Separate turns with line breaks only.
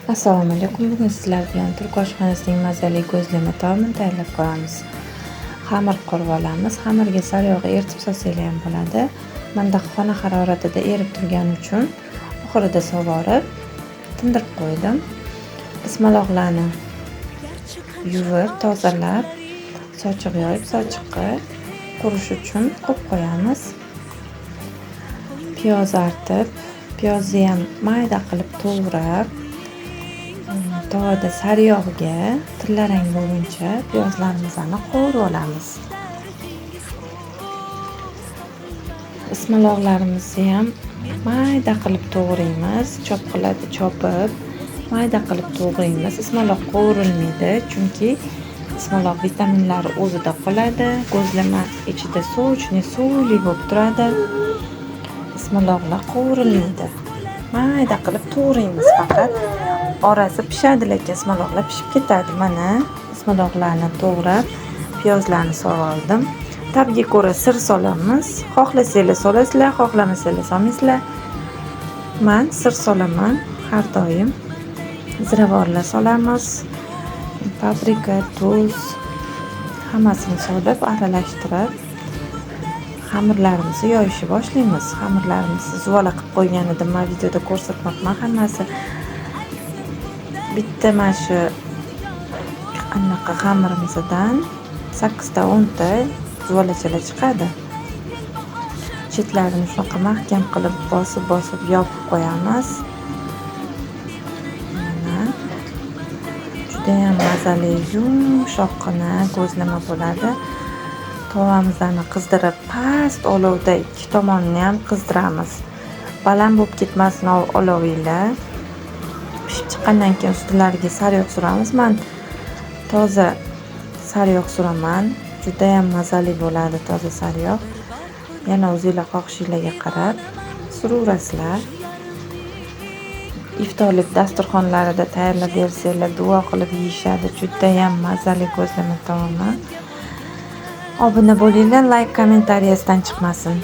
Assalomu alaykum. Bugun sizlar bilan turk oshxonasining mazali ko'zlama taomini tayyorlab ko'ramiz. Xamir qurib olamiz. Xamirga saryog'i eritib solsanglar ham bo'ladi. Menda xona haroratida erib turgani uchun oxirida sovurib tindirib qo'ydim. Ismaloqlarni yuvib, tozalab, sochiq yoyib, sochiqqa qurish uchun qo'yib qo'yamiz. Piyoz artib, piyozni ham mayda qilib to'g'rab, tovada saryog'ga tillarang bo'lguncha piyozlarimizni qovurib olamiz. Ismaloqlarimizni ham mayda qilib to'g'raymiz, chopib mayda qilib to'g'raymiz. Ismaloq qovurilmaydi, chunki ismaloq vitaminlari o'zida qoladi. Ko'zlama ichida suvli bo'lib turadi. Ismaloqlar qovurilmaydi. Mayda qilib to'g'raymiz faqat. Orasi pishadi, lekin ismaloqlar pishib ketadi. Mana ismaloqlarni to'g'rab, piyozlarni soldim. Tabga ko'ra sir solamiz. Xohlasanglar solasizlar, xohlamasanglar solmaysizlar. Men sir solaman har doim. Ziravorlar solamiz. Paprika, tuz hammasini solib, aralashtirib xamirlarimizni yoyishni boshlaymiz. Xamirlarimizni zuvala qilib qo'ygan edim. Men videoda ko'rsatmoqman hammasi. Bitta mana shu anaqa xamirimizdan 8 ta 10 ta zuvalachalar chiqadi. Chetlarini shunaqa mahkam qilib bosib yopib qo'yamiz. Mana juda ham mazali, yumshoqqina ko'zlama bo'ladi. Tovamizni qizdirib, past olovda ikki tomonini ham qizdiramiz. Baland bo'lib ketmasin olovinglar. Pishib chiqqandan keyin ustilariga sariyog' suramiz. Men toza sariyog' suraman. Juda ham mazali bo'ladi toza sariyog'. Yana o'zingizlar xohishingizga qarab suraverasizlar. Iftorlik dasturxonlarida tayyorlab bersanglar, duo qilib yeyishadi. Juda ham mazali ko'zlama taomi. Obuna bo'linglar, like, kommentariyasidan chiqmasin.